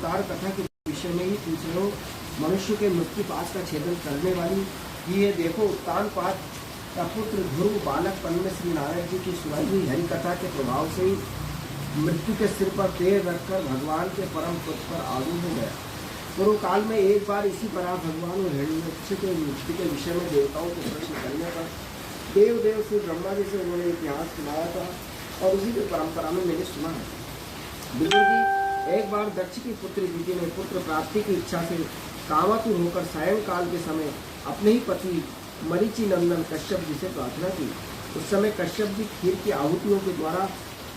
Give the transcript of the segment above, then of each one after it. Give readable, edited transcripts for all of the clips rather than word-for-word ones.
अवतार कथा के विषय में ही पूछ रहे हो। मनुष्य के मृत्यु पाश का छेदन करने वाली ये देखो उत्तान पाद का पुत्र ध्रुव बालकपन में श्री नारायण जी की सुनाई हुई हरि कथा के प्रभाव से ही मृत्यु के सिर पर पैर रखकर भगवान के परम पद पर आरूढ़ हो गया। पूर्व काल में एक बार इसी प्रकार भगवान और हिरण्यकश्यप के मृत्यु के विषय में देवताओं को प्रश्न करने पर देव श्री ब्रह्मा जी से उन्होंने इतिहास सुनाया था और उसी की परंपरा में मैंने सुना है। बिल्कुल भी एक बार दक्ष की पुत्री दीदी ने पुत्र प्राप्ति की इच्छा से कामातुर होकर सायंकाल के समय अपने ही पति मरीचि नंदन कश्यप जी से प्रार्थना की। उस समय कश्यप जी खीर की आहुतियों के द्वारा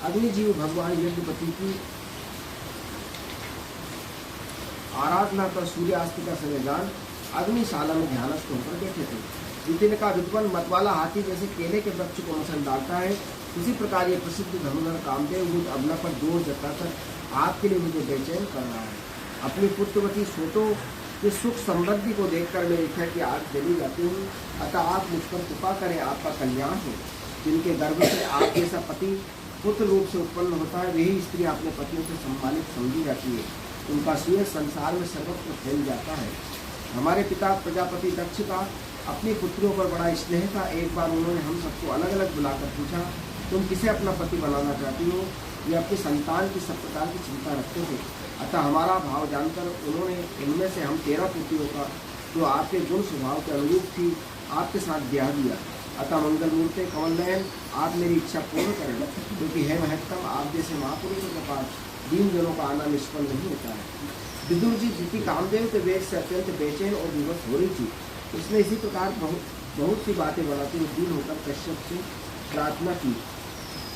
अग्निजीव भगवान यज्ञपति की आराधना कर सूर्यास्त का समय जान अग्निशाला में ध्यानस्थ होकर बैठे थे। दीदी ने कहा, विद्वान मतवाला हाथी जैसे केले के वृक्ष को मसल डालता है, इसी प्रकार ये प्रसिद्ध धनुधर कामदेव मुझ अबला पर जोर जताकर आपके लिए मुझे बेचैन कर रहा है। अपनी पुत्रवती सोतों की सुख समृद्धि को देखकर मैं इच्छा की आग जली जाती हूँ, अतः आप मुझ पर कृपा करें, आपका कल्याण हो। जिनके गर्भ से आप जैसा पति पुत्र रूप से उत्पन्न होता है, वही स्त्री अपने पतियों से सम्मानित समझी जाती है, उनका सुयश संसार में सर्वत्र फैल जाता है। हमारे पिता प्रजापति दक्ष का अपनी पुत्रियों पर बड़ा स्नेह था। एक बार उन्होंने हम सबको अलग अलग बुलाकर पूछा, तुम किसे अपना पति बनाना चाहती हो? ये अपनी संतान की सब प्रकार की चिंता रखते थे। अतः हमारा भाव जानकर उन्होंने इनमें से हम 13 पुत्रियों का जो आपके गुण स्वभाव के अनुरूप थी आपके साथ ब्याह दिया। अतः मंगल मूर्ति कमल नयन, आप मेरी इच्छा पूर्ण करें, क्योंकि है महत्तम आप जैसे महापुरुषों के पास दीन जनों का आना निष्फल नहीं होता है। विदुर जी जितनी कामदेव के वेग से अत्यंत बेचैन और विवश हो रही थी, उसने इसी प्रकार बहुत सी बातें बनाते हुए दीन होकर कश्यप से प्रार्थना की।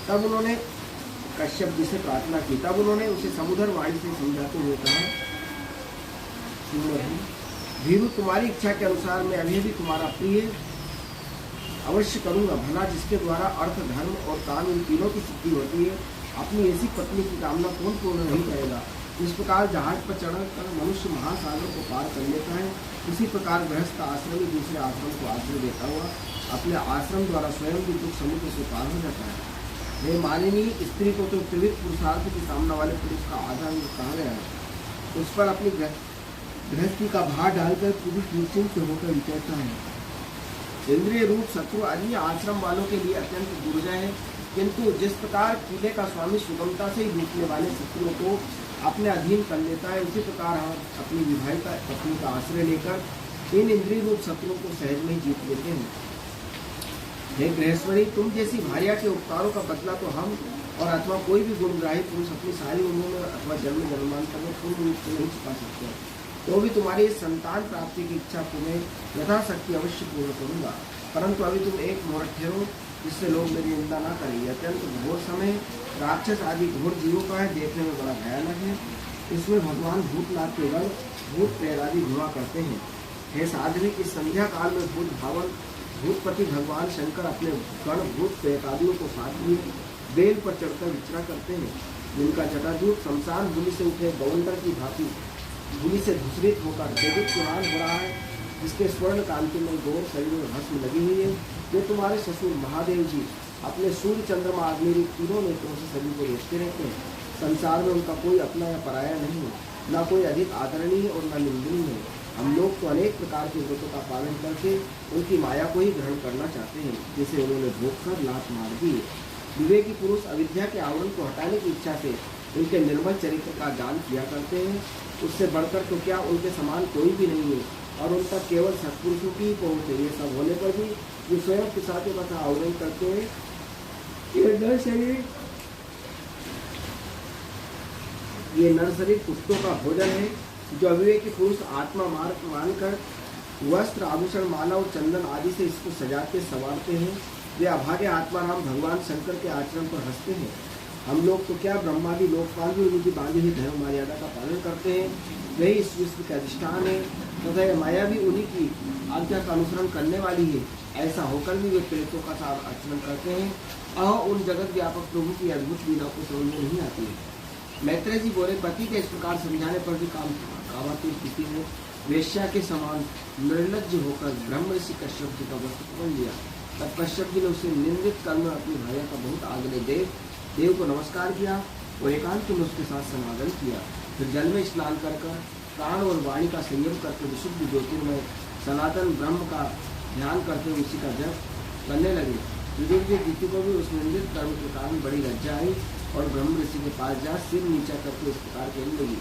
तब उन्होंने कश्यप जी से प्रार्थना की, तब उन्होंने उसे समुद्र वाणी से समझाते हुए कहा, भीरू तुम्हारी इच्छा के अनुसार मैं अभी भी तुम्हारा प्रिय अवश्य करूंगा। भला जिसके द्वारा अर्थ धर्म और काम इन तीनों की सिद्धि होती है, अपनी ऐसी पत्नी की कामना कौन पूर्ण नहीं करेगा। इस प्रकार जहाज पर चढ़कर मनुष्य महासागर को पार कर लेता है, इसी प्रकार गृहस्थ आश्रम दूसरे आश्रम को आश्रय देता हुआ अपने आश्रम द्वारा स्वयं भी दुख समुद्र से पार हो जाता है। हे मालिनी, स्त्री को तो त्रिविध पुरुषार्थ की कामना वाले पुरुष का आधार कहा गया है। उस पर अपनी गृहस्थी का भार डालकर पुरुष निश्चिंत होकर विचरता है। इंद्रिय रूप शत्रु अन्य आश्रम वालों के लिए अत्यंत दुर्जय है, किंतु जिस प्रकार किले का स्वामी सुगमता से ही लूटने वाले शत्रुओं को अपने अधीन कर लेता है, उसी प्रकार हम अपनी विवाहिता पत्नी का आश्रय लेकर इन इंद्रिय रूप शत्रुओं को सहज में ही जीत लेते हैं। हे गृहस्वरी, तुम जैसी भार्या के उपकारों का बदला तो हम और अथवा कोई भी गुणग्राही पुरुष अपनी सारी उम्र में अथवा जन्म जन्मांतर में पूर्ण रूप से नहीं चुका सकते, तो भी तुम्हारी संतान प्राप्ति की इच्छा तुम्हें यथाशक्ति अवश्य पूर्ण करूंगा। परंतु अभी तुम एक मुहूर्त ठहरो, जिससे लोग मेरी निंदा न करेंगे। अत्यंत घोर समय राक्षस आदि घोर जीवों का है, देखने में बड़ा भयानक है। इसमें भगवान भूतनाथ के गण भूत प्रेत आदि घुमा करते हैं। हे साध्वी, इस संध्या काल में भूत भावन भूतपति भगवान शंकर अपने गण भूत प्रेत आदियों को साथ लिए बेल पर चढ़कर विचरा करते हैं, जिनका जटाजूट शमशान भूमि से उठे बवंडर की भांति भूमि से धूसरित होकर देवित पुराण हो रहा है, जिसके स्वर्ण कांति में गौर शरीर में भस्म लगी हुई है। जो तुम्हारे ससुर महादेव जी अपने सूर्य चंद्रमा अग्नि तीनों नेत्रों से सभी को देखते रहते हैं। संसार में उनका कोई अपना या पराया नहीं है, न कोई अधिक आदरणीय और न निंदनीय है। हम लोग तो अनेक प्रकार के व्रतों का पालन करके उनकी माया को ही ग्रहण करना चाहते हैं, जिसे उन्होंने भोग कर लात मार दी है। विवेकी पुरुष अविद्या के आवरण को हटाने की इच्छा से उनके निर्मल चरित्र का दान किया करते हैं। उससे बढ़कर तो क्या उनके समान कोई भी नहीं है, और उन तक केवल सत्पुरुषों की ही पहुँच है। ये सब होने पर भी जो स्वयं पिशाचों का आवरण करते हैं, ये नर शरीर कुत्तों का भोजन है। जो अविवेकी पुरुष आत्मा मार्ग मानकर वस्त्र आभूषण माला और चंदन आदि से इसको सजाते संवारते हैं, वे अभागे आत्माराम भगवान शंकर के आचरण पर हंसते हैं। हम लोग तो क्या ब्रह्मादि लोकपाल भी उनकी बांधी हुई धर्म मर्यादा का पालन करते हैं। वही इस विश्व के अधिष्ठान है तथा माया भी उन्हीं की आज्ञा का अनुसरण करने वाली है। ऐसा होकर भी वे प्रेतों का साथ आचरण करते हैं। उन जगत व्यापक प्रभु की अद्भुत लीला को समझ में नहीं आती है। मैत्रेय जी बोले, पति के इस प्रकार समझाने पर भी कामातुर स्थिति में वेश्या के समान निर्लज्ज होकर ब्रह्म ऋषि कश्यप जी का वस्त्र पकड़ लिया। तब कश्यप जी ने उसे निंदित करना अपनी भार्या का बहुत आग्रह देव को नमस्कार किया और एकांत में उसके साथ समागम किया। फिर जल में स्नान कर प्राण और वाणी का संयम करके विशुद्ध ज्योतिर्मय सनातन ब्रह्म का ध्यान करते हुए उसी का जप करने लगे। विदुर जी दिति को भी उस निंदित कर्म के कारण बड़ी लज्जा आई और ब्रह्म ऋषि के पास जा सिर नीचा करके इस प्रकार कहने लगी।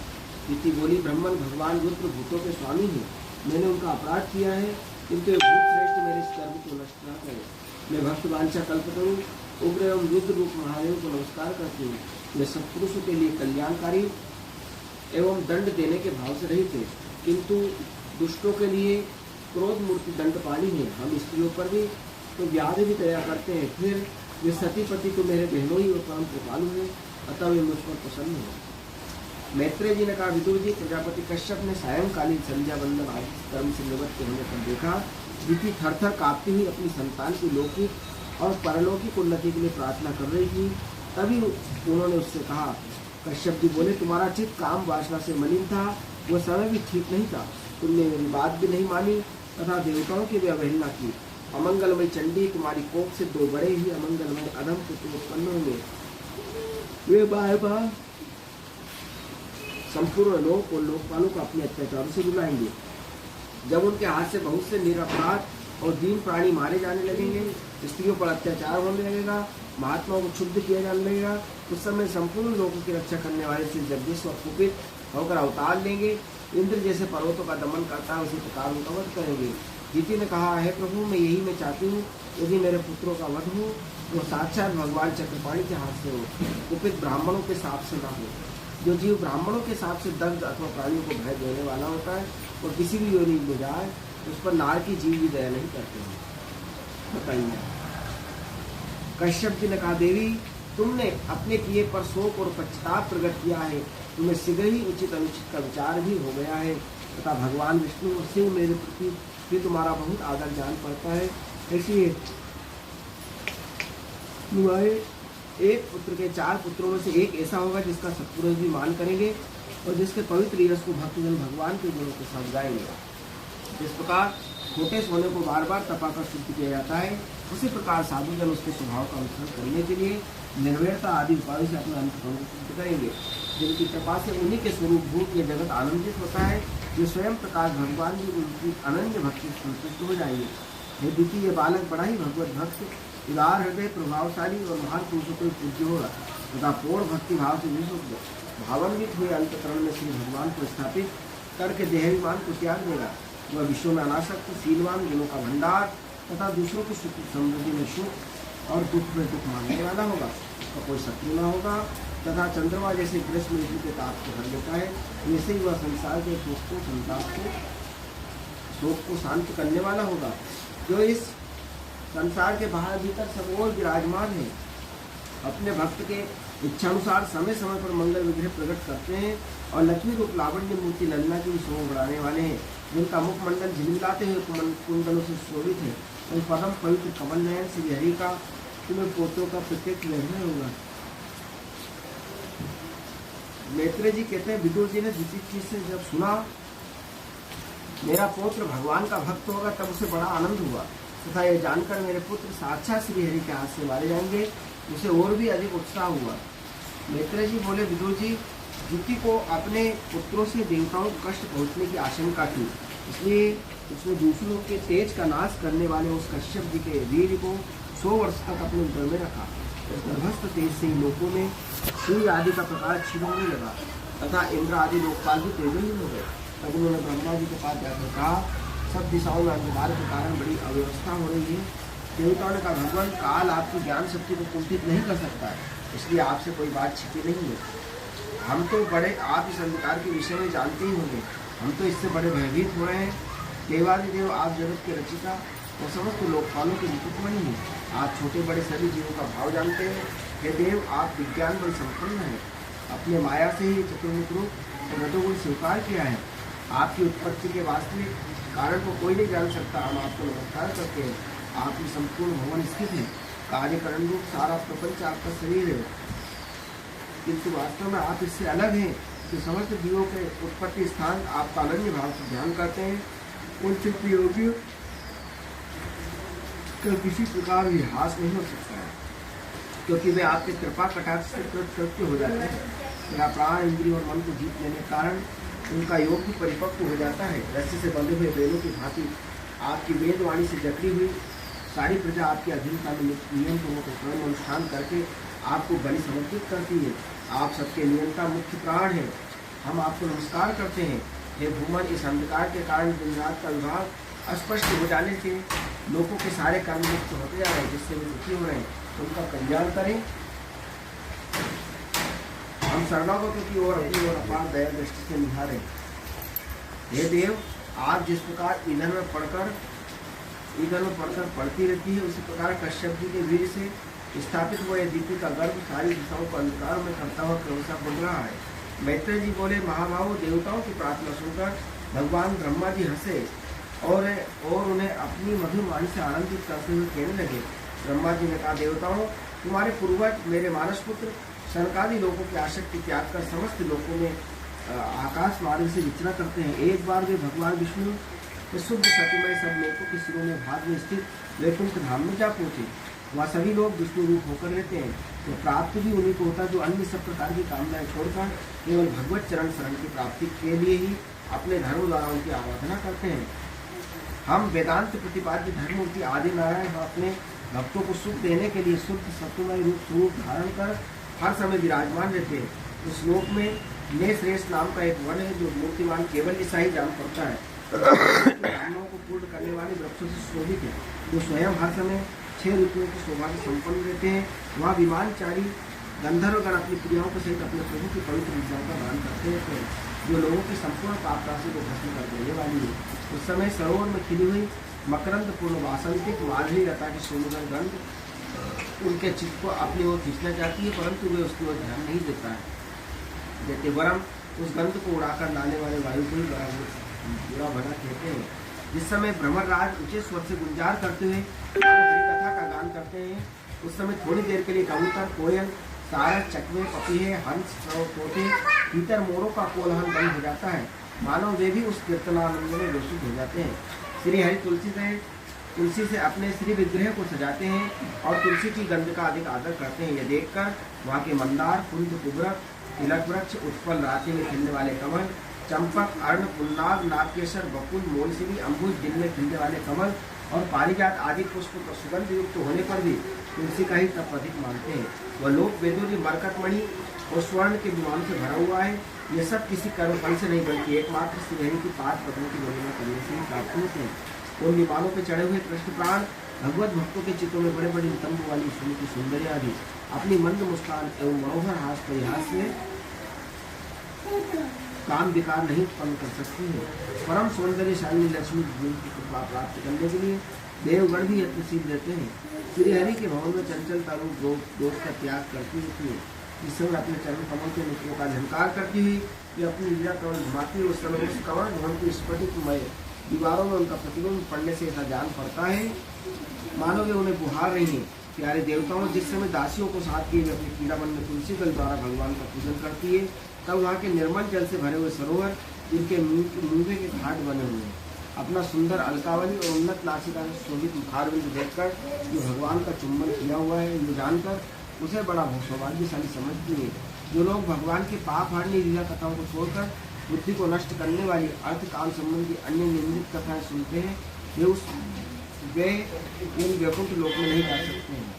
दिति बोली, ब्रह्मन भगवान रुद्र भूतों के स्वामी हैं, मैंने उनका अपराध किया है, किंतु ये भूत श्रेष्ठ मेरे इस कर्म को नष्ट न करे। मैं भक्त वांछा कल्पतरु उग्र एवं रुद्र रूप महादेव को नमस्कार करती हूँ। वे सत्पुरुषों के लिए कल्याणकारी एवं दंड देने के भाव से रहित थे, किंतु दुष्टों के लिए क्रोध मूर्ति दंडपाणी है। हम स्त्रियों पर भी तो व्याधि भी दया करते हैं, फिर वे सतीपति तो मेरे बहनों ही और परम कृपालु है, अतः वे मुझ पर प्रसन्न है। मैत्रेय जी ने कहा, विदुर जी, प्रजापति कश्यप ने सायंकालीन संध्या वंदन आदि कर्म से निवृत्त होने पर देखा दिति थर-थर कांपती हुई अपनी संतान की लौकिक और परलौकिक उन्नति के लिए प्रार्थना कर रही थी। तभी उन्होंने उससे कहा, कश्यप जी बोले, तुम्हारा चित्त काम वासना से मलिन था, वह समय भी ठीक नहीं था, तुमने मेरी बात भी नहीं मानी तथा देवताओं की भी अवहेलना की। अमंगलमय चंडी, तुम्हारी कोख से दो बड़े ही अमंगलमय अधम पुत्र उत्पन्न होंगे। वे बार-बार संपूर्ण लोक और लोकपालों को अपने अत्याचारों से रुलाएंगे। जब उनके हाथ से बहुत से निरपराध और दीन प्राणी मारे जाने लगेंगे, स्त्रियों पर अत्याचार होने लगेगा, महात्माओं को क्षुब्ध किया जाने लगेगा, उस समय संपूर्ण लोगों की रक्षा करने वाले श्री जगदीश्वर कुपित होकर अवतार लेंगे। इंद्र जैसे पर्वतों का दमन करता है, उसी प्रकार उनका वध करेंगे। दिति ने कहा, है प्रभु, मैं यही मैं चाहती हूँ, यदि मेरे पुत्रों का वध हो तो साक्षात भगवान चक्रपाणी के हाथ से हो, कुपित ब्राह्मणों के साप से न हो। जो जीव ब्राह्मणों के साप से दग्ध अथवा प्राणियों को भय देने वाला होता है और किसी भी योनि में जाए, उस पर नार की जीव भी दया नहीं करते हैं। बताइए। कश्यप जी ने कहा, देवी, तुमने अपने किए पर शोक और पश्चाताप प्रकट किया है, तुम्हें शीघ्र ही उचित अनुचित का विचार भी हो गया है तथा भगवान विष्णु और शिव मेरे प्रति भी तुम्हारा बहुत आदर जान पड़ता है। इसलिए तुम्हारे एक पुत्र के 4 पुत्रों में से एक ऐसा होगा जिसका सत्पुरुष भी मान करेंगे और जिसके पवित्र यश को भक्तजन भगवान के गुणों के साथ गाएंगे। जिस प्रकार छोटे सोने को बार बार तपाकर शुद्ध किया जाता है, उसी प्रकार साधुजन उसके स्वभाव का अनुसरण करने के लिए निर्वैरता आदि उपायों से अपने अंतःकरण को शुद्ध करेंगे। जिनकी कृपा से उन्हीं के स्वरूप भूत यह जगत आनंदित होता है, जो स्वयं प्रकाश भगवान जी उनकी अनन्य भक्ति से संतुष्ट हो जाएंगे। हे दिति, ये बालक बड़ा ही भगवत भक्त, उदार हृदय, प्रभावशाली और महान पुरुषों को पूज्य होगा तथा पूर्ण भक्ति भाव से विशुद्ध भावान्वित हुए अंतःकरण में श्री भगवान को स्थापित करके देहाभिमान को त्याग देगा। वह विश्व में अनासक्त, शीलवान, गुणों का भंडार तथा दूसरों की सुख समृद्धि में सुख और दुख में दुख मानने वाला होगा। उसका कोई शत्रु न होगा तथा चंद्रमा जैसे ग्रीष्म ऋतु के ताप को हर लेता है, वैसे ही वह संसार के शोक को, संताप को, शोक को शांत करने वाला होगा। जो इस संसार के बाहर भीतर सब ओर विराजमान है, अपने भक्त के इच्छानुसार समय समय पर मंगल विग्रह प्रकट करते हैं और लक्ष्मी रूप लावण्य मूर्ति ललना की शोभा बढ़ाने वाले हैं, जिनका मुखमंडल झिलमिलाते हुए कुंडलों से शोभित है और परम पवित्र कमल नयन श्री हरि का तुम्हें पोतों का प्रत्यक्ष निर्णय होगा। मैत्रेय जी कहते हैं, विदुर जी ने जिस चीज से जब सुना मेरा पुत्र भगवान का भक्त होगा, तब उसे बड़ा आनंद हुआ तथा यह जानकर मेरे पुत्र साक्षात श्री हरि के हाथ से मारे जाएंगे, उसे और भी अधिक उत्साह हुआ। मैत्रेय जी बोले, विदुर जी, दिति को अपने पुत्रों से देवताओं को कष्ट पहुंचने की आशंका थी, इसलिए उसने दूसरों के तेज का नाश करने वाले उस कश्यप जी के वीर को 100 वर्ष तक अपने उदर में रखा। उस गर्भस्थ तेज से ही लोगों में सूर्य आदि का प्रकाश क्षीण होने लगा तथा इंद्र आदि लोकपाल भी तेजहीन हो गए। तब उन्होंने ब्रह्मा जी के पास जाकर कहा, सब दिशाओं में अंधकार के कारण बड़ी अव्यवस्था हो रही है। देवताओं ने कहा, भगवान, काल आपकी ज्ञान शक्ति को कुंठित नहीं कर सकता है, इसलिए आपसे कोई बात छिपी नहीं है। हम तो बड़े, आप इस अंधकार के विषय में जानते ही होंगे, हम तो इससे बड़े भयभीत हो रहे हैं। देवादिदेव, आप जगत के रचिता और समस्त लोकपालों के मुकुटमणि हैं, आप छोटे बड़े सभी जीवों का भाव जानते हैं। हे देव, आप विज्ञान बल संपन्न हैं, अपने माया से ही चतुर्मुख रूप और रजोगुण स्वीकार किया है। आपकी उत्पत्ति के वास्तविक कारण को कोई नहीं जान सकता। हम आपको नमस्कार करते हैं, आपकी संपूर्ण भवन स्थित है, कार्यकरण रूप सारा प्रपंच आपका शरीर है, किंतु वास्तव में आप इससे अलग हैं कि समस्त जीवों के उत्पत्ति स्थान आपका अनन्य भाव से ध्यान करते हैं। उन चित्तयोगियों का किसी प्रकार भी हास नहीं हो सकता है, क्योंकि वे आपके कृपा कटाक्ष से कृत्य हो जाते हैं। तथा प्राण, इंद्रिय और मन को जीत लेने के कारण उनका योग भी परिपक्व हो जाता है। रस्सी से बंधे हुए बैलों की भांति आपकी वेदवाणी से जकड़ी हुई सारी प्रजा आपकी अधीनता में नियम पूर्वक कर्म अनुष्ठान करके आपको बलि समर्पित करती है। आप सबके नियंता मुख्य प्राण हैं। हम आपको नमस्कार करते हैं। हे भूमन, इस अंधकार के कारण दिन रात का विभाग अस्पष्ट हो जाने से लोगों के सारे कर्म मुक्त होते जा रहे हैं, जिससे वे दुखी हो रहे हैं। उनका कल्याण करें। हम शरणागतों की ओर अपनी ओर अपार दया दृष्टि से निहारें। हे देव, आप जिस प्रकार ईंधन में पढ़कर पड़ती रहती है, उसी प्रकार कश्यप जी के वीर से स्थापित हुआ यह दीपी का गर्भ सारी दिशाओं को अंधकार में करता हुआ क्रमशः बढ़ रहा है। मैत्रेय जी बोले, महाभाव, देवताओं की प्रार्थना सुनकर भगवान ब्रह्मा जी हंसे और उन्हें अपनी मधुर वाणी से आनंदित करते हुए कहने लगे। ब्रह्मा जी ने कहा, देवताओं, तुम्हारे पूर्वज मेरे मानस पुत्र सनकादि लोगों की आसक्ति त्याग कर समस्त लोगों में आकाश मार्ग से विचरण करते हैं। एक बार वे भगवान विष्णु के शुद्ध सत्यमय सब लोगों के सिरों में भाग में स्थित वैकुंठ धाम में जा पहुंचे। वहाँ सभी लोग विष्णु रूप होकर रहते हैं। तो प्राप्त भी उन्हीं को होता है जो अन्य सब प्रकार की कामनाएं छोड़कर केवल भगवत चरण शरण की प्राप्ति के लिए ही अपने धर्म द्वारा उनकी आराधना करते हैं। हम वेदांत प्रतिपाद्य धर्ममूर्ति आदि नारायण अपने भक्तों को सुख देने के लिए शुद्ध सत्यमय स्वरूप धारण कर हर समय विराजमान रहते हैं। उस श्लोक में श्रेष्ठ नाम का एक वन है जो मूर्तिमान केवल ईसा ही जान पड़ता है। कामनाओं को पूर्ण करने वाले वृक्षों से शोभित है, जो स्वयं हर समय 6 ऋतुओं की शोभा से संपन्न रहते हैं। वहाँ विमानचारी गंधर्वगण अपनी प्रियाओं के सहित अपने प्रभु की पवित्र विद्याओं का दान करते रहते हैं, जो लोगों की संपूर्ण पाप राशि को भस्म कर देने वाली है। उस समय सरोवर में खिली हुई मकरंद पूर्ण वासंतिक माधुरी लता की सुंदर गंध उनके चित्त को अपनी ओर खींचना चाहती है, परंतु वे उसकी ओर ध्यान नहीं देते। वरम उस गंध को उड़ाकर लाने वाले वायु को ही बुरा भला कहते हैं। जिस समय भ्रमर राज ऊंचे स्वर से गुंजार करते हुए हरि कथा का गान करते हैं, उस समय थोड़ी देर के लिए कबूतर, कोयल, सारस, चकवे, पपीहे, हंस, तोते, तीतर, मोरों का कोलाहल बंद हो जाता है। मानव वे भी उस कीर्तनानंद में विकसित हो जाते हैं। श्री हरि तुलसी से अपने श्री विग्रह को सजाते हैं और तुलसी की गंध का अधिक आदर करते हैं। यह देखकर वहाँ के मंदार, कुंद, कुबरक, तिलक वृक्ष, उत्पल रात्रि में खिलने वाले कमल, चंपक, अर्ण, पुन्नाग, नागकेसर, बकुल, मोलसिरी, अम्बुज, दिन में खिलने वाले कमल और पारिजात आदि पुष्प सुगंध युक्त होने पर भी तुलसी का ही तप अधिक मानते हैं। वह लोक वेदों मरकतमणि और स्वर्ण के विमान से भरा हुआ है। ये सब किसी कर्मफल से नहीं बल्कि एकमात्र श्रीहरि की 5 पदों की गणना करने से ही प्राप्त होते हैं। उन विमानों पर चढ़े हुए कृष्ण प्राण भगवत भक्तों के चित्तों में बड़े बड़े नितंब वाली सुन की सुंदरिया आदि अपनी मंद मुस्कान एवं मनोहर हास परिहास से काम विकार नहीं उत्पन्न कर सकती है। परम सौंदर्यशाली लक्ष्मी जी की कृपा प्राप्त करने के लिए देवगण भी यत्नशील रहते हैं। श्रीहरि के भवन में चंचलता रूप दोष का त्याग करती रहती है। इस समय अपने चरण कमल के नेत्रों का झंकार करती हुई ये अपनी लीला कमल घुमाती है। उस समय उस कमल भवन की स्फटिकमय दीवारों में उनका प्रतिबिंब पड़ने से ऐसा जान पड़ता है मानो वे उन्हें बुहार रही हैं। प्यारे देवताओं, जिस समय दासियों को साथ किए अपने क्रीड़ावन में तुलसी दल द्वारा भगवान का पूजन करती है, तब वहाँ के निर्मल जल से भरे हुए सरोवर जिनके मूंगे के घाट बने हुए हैं अपना सुंदर अलकावली और उन्नत नासिका से शोभित मुखारबिंद देखकर जो भगवान का चुम्बन किया हुआ है, ये जानकर उसे बड़ा सौभाग्यशाली समझती है। जो लोग भगवान के पाप हारनी लीला कथाओं को छोड़कर बुद्धि को नष्ट करने वाली अर्थ काम संबंधी अन्य निंदित कथाएं सुनते हैं, वे इन वैकुंठ लोक में नहीं जा सकते हैं।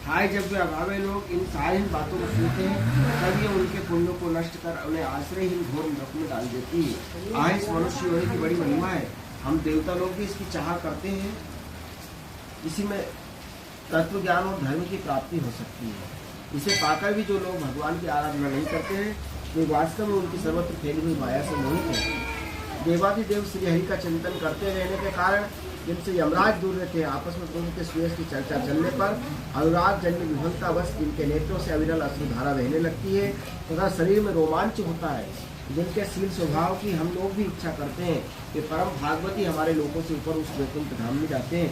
हाय, जब वे अभावे लोग इन सारी बातों को सुनते हैं, तब ये उनके पुण्यों को नष्ट कर उन्हें आश्रयहीन घोर नरक में डाल देती है। आह, इस मनुष्य होने की बड़ी महिमा है। हम देवता लोग भी इसकी चाह करते हैं। इसी में तत्व ज्ञान और धर्म की प्राप्ति हो सकती है। इसे पाकर भी जो लोग भगवान की आराधना नहीं करते हैं, वे वास्तव में उनकी सर्वत्र फैली हुई माया से मोहित हैं। देवादिदेव श्री हरि का चिंतन करते रहने के कारण जिनसे यमराज दूर रहते हैं, आपस में प्रभु के सुयश की चर्चा चलने पर अनुराग जन्य विभलता वश जिनके नेत्रों से अविरल अश्रुधारा बहने लगती है तथा शरीर में रोमांच होता है, जिनके शील स्वभाव की हम लोग भी इच्छा करते हैं कि परम भागवती हमारे लोगों से ऊपर उस वैकुंठ धाम में जाते हैं।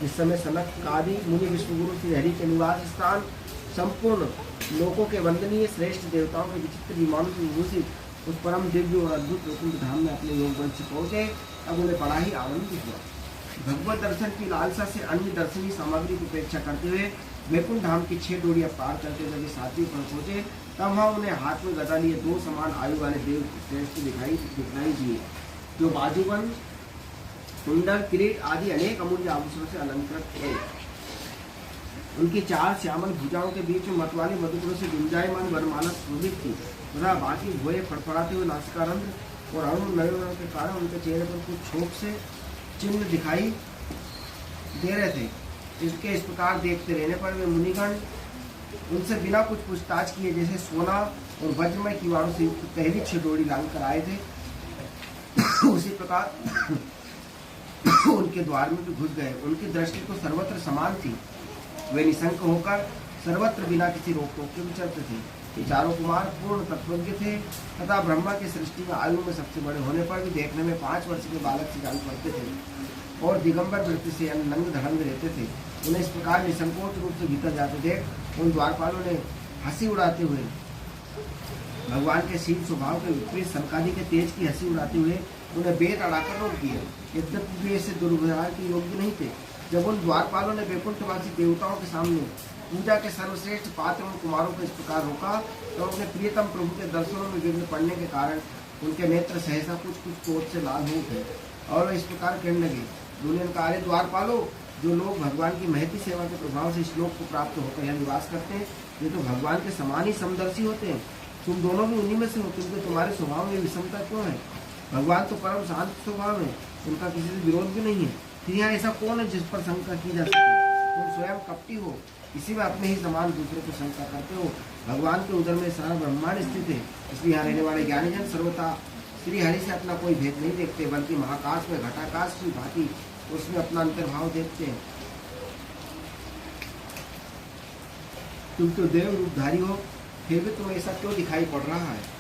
इस समय सनक आदि मुनि विश्वगुरु श्री हरि के निवास स्थान संपूर्ण लोगों के वंदनीय श्रेष्ठ देवताओं के विचित्र विमानों से विभूषित उस परम दिव्य और अद्भुत वैकुंठ धाम में अपने योग बल से पहुँचे। अब उन्हें बड़ा ही आनंदित हुआ। भगवत दर्शन की लालसा से अन्य दर्शनीय सामग्री की उपेक्षा करते हुए वैकुंठ धाम की 6 डोरियां पार करते जब 7वीं पर पहुंचे, तब वहां उन्हें हाथ में गदा लिए 2 समान आयु वाले देव श्रेष्ठ दिखाई दिए, जो बाजूबंद, कुंडल, किरीट आदि अनेक अमूल्य आभूषणों से अलंकृत थे। उनकी 4 श्यामल भुजाओं के बीच में मतवाली मधुपुरों से गुंजायमान वरमाला शोभित थी तथा बाकी भुए फड़फड़ाते हुए नासिकारंध्र और अरुण नयनों के कारण उनके चेहरे पर कुछ छोप से चिन्ह दिखाई दे रहे थे। इसके इस प्रकार देखते रहने पर वे मुनिगण उनसे बिना कुछ पूछताछ किए जैसे सोना और वज्रमय किवाड़ों से युक्त पहली 6 डोरी लांग कर आए थे, उसी प्रकार उनके द्वार में भी घुस गए। उनकी दृष्टि तो सर्वत्र समान थी। वे निशंक होकर सर्वत्र बिना किसी रोक टोक के विचरते थे। ये चारों कुमार पूर्ण तत्वज्ञ थे तथा ब्रह्मा की सृष्टि में आयु में सबसे बड़े होने पर भी देखने में 5 वर्ष के बालक से जान पड़ते थे और दिगंबर वृत्ति से नंग धड़ंग रहते थे। उन्हें इस प्रकार निसंकोच रूप से भीतर जाते देख उन द्वारपालों ने हंसी उड़ाते हुए भगवान के शील स्वभाव के विपरीत सनकादि के तेज की हंसी उड़ाते हुए उन्हें बेत अड़ाकर रोक दिया। यद्यपि वे ऐसे दुर्व्यवहार के योग्य नहीं थे। जब उन द्वारपालों ने वैकुंठवासी देवताओं के सामने पूजा के सर्वश्रेष्ठ पात्र उन कुमारों को इस प्रकार रोका, तो उनके प्रियतम प्रभु के दर्शनों में विघ्न पड़ने के कारण उनके नेत्र सहसा कुछ क्रोध से लाल हो उठे और वे इस प्रकार कहने लगे, दुनिया का अरे द्वारपालो, जो लोग भगवान की महती सेवा के प्रभाव से इस लोक को प्राप्त होकर यहाँ निवास करते हैं, ये तो भगवान के समान ही समदर्शी होते हैं। तुम दोनों भी उन्हीं में से हो, किंतु तुम्हारे स्वभाव में विषमता क्यों है? भगवान तो परम शांत स्वभाव है, उनका किसी से विरोध भी नहीं है। फिर यहाँ ऐसा कौन है जिस पर शंका की जा सके? तुम स्वयं कपटी हो, इसी में अपने ही समान दूसरे को शंका करते हो। भगवान के उदर में सारा ब्रह्मांड स्थित है, इसलिए यहाँ रहने वाले ज्ञानीजन सर्वथा श्री हरि से अपना कोई भेद नहीं देखते, बल्कि महाकाश में घटाकाश की भांति उसमें अपना अंतर्भाव देखते हैं। तुम तो देव रूपधारी हो, फिर भी तुम्हें ऐसा क्यों दिखाई पड़ रहा है?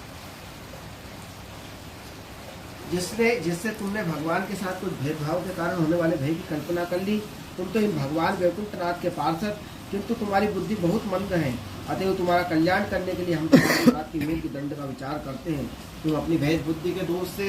जिससे तुमने भगवान के साथ कुछ भेदभाव के कारण होने वाले भय की कल्पना कर ली। तुम तो इन भगवान वैकुंठनाथ के पार्षद, किंतु तुम्हारी बुद्धि बहुत मंद है। अतएव तुम्हारा कल्याण करने के लिए हम तुम्हारी की मृत्यु दंड का विचार करते हैं। तुम अपनी भेद बुद्धि के दोष से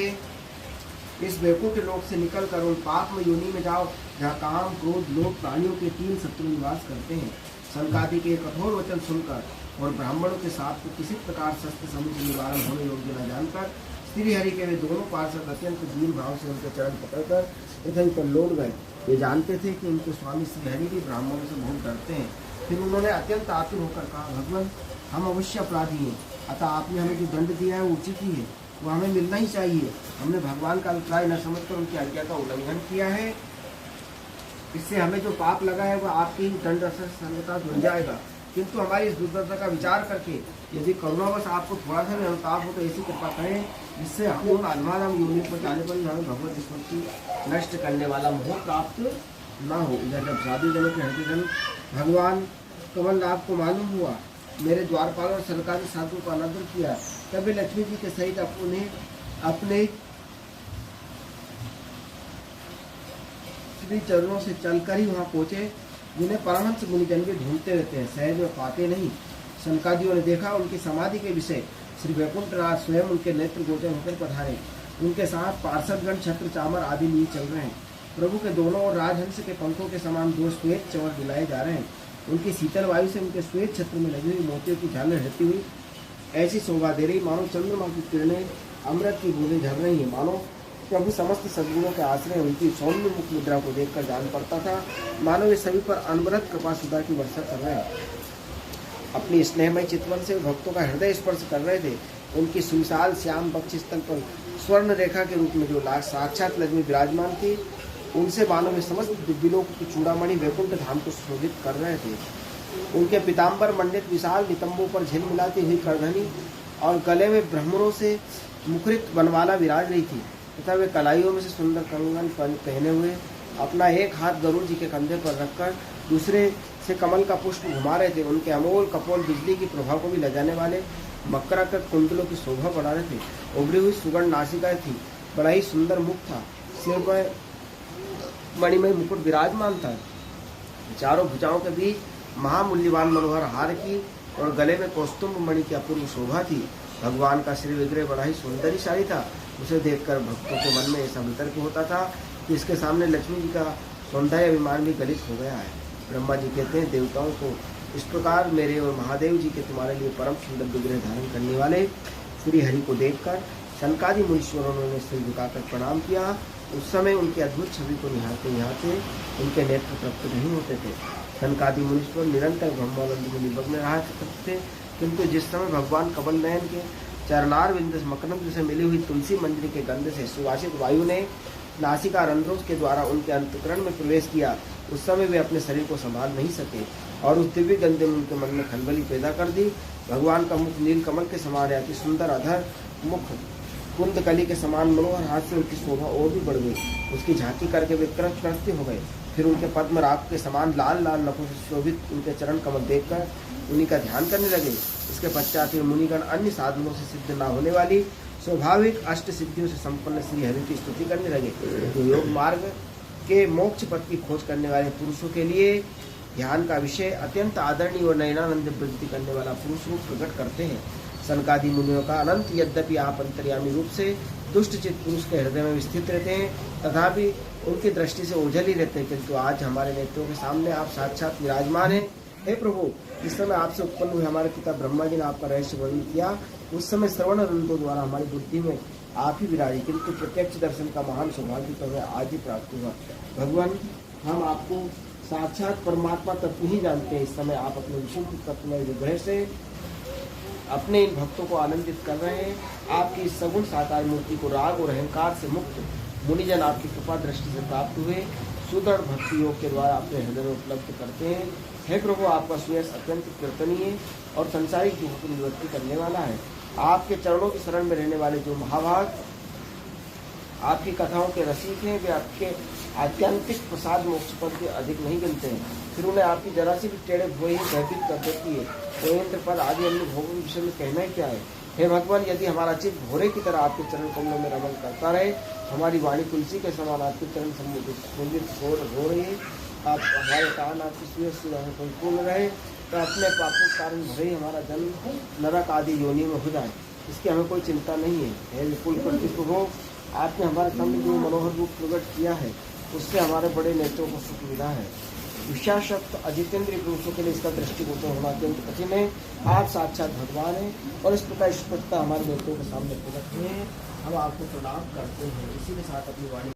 इस वैकुंठ लोक से निकल कर उन पाप में योनि में जाओ, जहाँ काम, क्रोध, लोभ, प्राणियों के 3 शत्रु निवास करते हैं। शंकादि के कठोर वचन सुनकर और ब्राह्मणों के साथ को किसी प्रकार शस्त्र समुद्र निवारण होने योग्य न जानकर श्री हरि के वे दोनों पार्षद अत्यंत दीन भाव से उनके चरण पकड़कर इधर पर लौट गए। वे जानते थे कि उनके स्वामी श्री हरि भी ब्राह्मणों से बहुत डरते हैं। फिर उन्होंने अत्यंत आतुर होकर कहा, भगवान, हम अवश्य अपराधी हैं, अतः आपने हमें जो दंड दिया है वो उचित ही है, वो हमें मिलना ही चाहिए। हमने भगवान का अभिप्राय न समझकर उनकी आज्ञा का उल्लंघन किया है, इससे हमें जो पाप लगा है वह आपके ही दंड असर सर्वथा धुल जाएगा। किंतु हमारी इस दुर्दशा का विचार करके यदि करुणावश आपको थोड़ा सा भी अनुताप हो तो ऐसी कृपा करें जिससे हम उन अधमानम योनि पर जाने पर ही हमें भगवत स्मृति नष्ट करने वाला मोह प्राप्त न हो। इधर जब साधु जनों के हृदय भगवान कमलनाथ को मालूम हुआ मेरे द्वारपाल और सरकारी साधु को अनादर किया, तभी लक्ष्मी जी के सहित अपने श्री चरणों से चलकर ही वहाँ पहुँचे, जिन्हें परमहंस मुनिजन भी ढूंढते रहते हैं, सहज में पाते नहीं। शंकादियों ने देखा उनकी समाधि के विषय श्री वैकुंठनाथ स्वयं उनके नेत्र गोचर होकर पधारे। उनके साथ पार्षदगण छत्र चामर आदि लिए चल रहे हैं। प्रभु के दोनों ओर राजहंस के पंखों के समान 2 श्वेत चवर दिलाए जा रहे हैं। उनकी शीतल वायु से उनके श्वेत छत्र में लगी हुई मोतियों की झालर रहती हुई ऐसी शोभा दे रही मानो चंद्रमा की किरणें अमृत की बूंदें झड़ रही है। मानो प्रभु समस्त सद्गुणों के आश्रय उनकी सौम्य मुख मुद्रा को देखकर जान पड़ता था, मानो वे सभी पर अनवरत कृपा सुधा की वर्षा कर रहे हैं। अपनी स्नेहमय चितवन से भक्तों का हृदय स्पर्श कर रहे थे। उनकी सुविशाल श्याम बक्ष स्थल पर स्वर्ण रेखा के रूप में जो साक्षात लक्ष्मी विराजमान थी, उनसे मानो वे समस्त दिव्यलोक की चूड़ामणि वैकुंठ धाम को शोभित कर रहे थे। उनके पीताम्बर मंडित विशाल नितंबों पर झिलमिलाती हुई करधनी और गले में ब्रह्मणों से मुखरित बनवाला विराज रही थी तथा वे कलाइयों में से सुंदर कंगन पहने हुए अपना एक हाथ गरुड़ जी के कंधे पर रखकर दूसरे से कमल का पुष्प घुमा रहे थे। उनके अमोल कपोल बिजली की प्रभाव को भी लजाने वाले मकराकृत कुंडलों की शोभा बढ़ा रहे थे। उभरी हुई सुगंध नासिकाएं थी, बड़ा ही सुंदर मुख था, सिर पर मणिमय मुकुट विराजमान था। चारों भुजाओं के बीच महामूल्यवान मनोहर हार की और गले में कौस्तुभ मणि की अपूर्व शोभा थी। भगवान का श्री विग्रह बड़ा ही सौंदर्यशाली था। उसे देखकर भक्तों के मन में ऐसा वितर्क होता था कि इसके सामने लक्ष्मी जी का सौंदर्य अभिमान भी गलित हो गया है। ब्रह्मा जी कहते हैं, देवताओं को इस प्रकार मेरे और महादेव जी के तुम्हारे लिए परम सुंदर विग्रह धारण करने वाले श्री हरि को देखकर सनकादि मुनीश्वरों ने सिर झुकाकर प्रणाम किया। उस समय उनकी अद्भुत छवि को निहारते उनके नेत्र तृप्त नहीं होते थे। सनकादि मुनीश्वर निरंतर ब्रह्मानंद में निमग्न रहा करते थे, किंतु जिस समय भगवान कमल नयन के चरणार बिंद मकरंद से मिली हुई तुलसी मंजरी के गंध से सुवासित वायु ने नासिका रंध्रों के द्वारा उनके अंतःकरण में प्रवेश किया, उस समय वे अपने शरीर को संभाल नहीं सके और उस दिव्य गंध ने उनके मन में खलबली पैदा कर दी। भगवान का मुख नील कमल के समान है, अति सुंदर अधर मुख कुंदकली के समान मनोहर हाथ से उनकी शोभा और भी बढ़ गई। उसकी झांकी करके वे कृतकृत्य हो गए। फिर उनके पद्म राग के समान लाल लाल नखों से शोभित उनके चरण कमल देखकर उन्हीं का ध्यान करने लगे। इसके पश्चात मुनिगण अन्य साधनों से सिद्ध न होने वाली स्वाभाविक अष्ट सिद्धियों से संपन्न श्री हरि की स्तुति करने लगे। तो योग मार्ग के मोक्ष पथ की खोज करने वाले पुरुषों के लिए ध्यान का विषय अत्यंत आदरणीय और नयनानंद वृद्धि करने वाला पुरुष रूप प्रकट करते हैं। सनकादि मुनियों का अनंत यद्यपि आप अंतर्यामी रूप से दुष्ट चित्त पुरुष के हृदय में स्थित रहते हैं, तथापि उनकी दृष्टि से ओझल ही रहते हैं, किंतु आज हमारे नेत्रों के सामने आप साक्षात विराजमान हैं। हे प्रभु, इस समय आपसे उत्पन्न हुए हमारे पिता ब्रह्मा जी ने आपका रहस्य वर्णन किया, उस समय श्रवण रंधों द्वारा हमारी बुद्धि में आप ही विराजे, किंतु प्रत्यक्ष दर्शन का महान सौभाग्य तो हमें आज ही प्राप्त हुआ। भगवान, हम आपको साक्षात परमात्मा तत्व ही जानते हैं। इस समय आप अपने विशुद्ध तत्वमय विग्रह से अपने इन भक्तों को आनंदित कर रहे हैं। आपकी इस सगुण साकार मूर्ति को राग और अहंकार से मुक्त मुनिजन आपकी कृपा दृष्टि से प्राप्त हुए सुदृढ़ भक्ति योग के द्वारा अपने हृदय में उपलब्ध करते हैं। हे प्रभु, आपका सुयश अत्यंत कीर्तनीय और संसारिक दुखों की निवृत्ति करने वाला है। आपके चरणों की शरण में रहने वाले जो महाभाग आपकी कथाओं के रसिक हैं, वे आपके आत्यंतिक प्रसाद मोक्ष पद के अधिक नहीं गिनते हैं। फिर उन्हें आपकी जरा सी भी टेढ़े भोए ही भयभीत कर देती है। तो इंद्र पद आदि अन्य भोगों के विषय में कहना ही क्या है। हे भगवान, यदि हमारा चित्त भोरे की तरह आपके चरण कमलों में रमन करता रहे, हमारी वाणी तुलसी के समान आपके चरण सम्मिलित हो रही है, आप हमारे कान आपकी सुयश से परिपूर्ण रहे, तो अपने पापों के कारण भले ही हमारा जन्म नरक आदि योनि में हो जाए, इसकी हमें कोई चिंता नहीं है। हे विपुल प्रभु, आपने हमारे सामने जो मनोहर रूप प्रकट किया है, उससे हमारे बड़े नेत्रों को सुख मिला है। विशाशक्त अजितेंद्रिय पुरुषों के लिए इसका दृष्टिगोचर होना अत्यंत कठिन है। आप साक्षात भगवान हैं और इस प्रकार स्पष्टता हमारे नेत्रों के सामने प्रकट हुए हैं। हम आपको प्रणाम करते हैं। इसी के साथ अपनी वाणी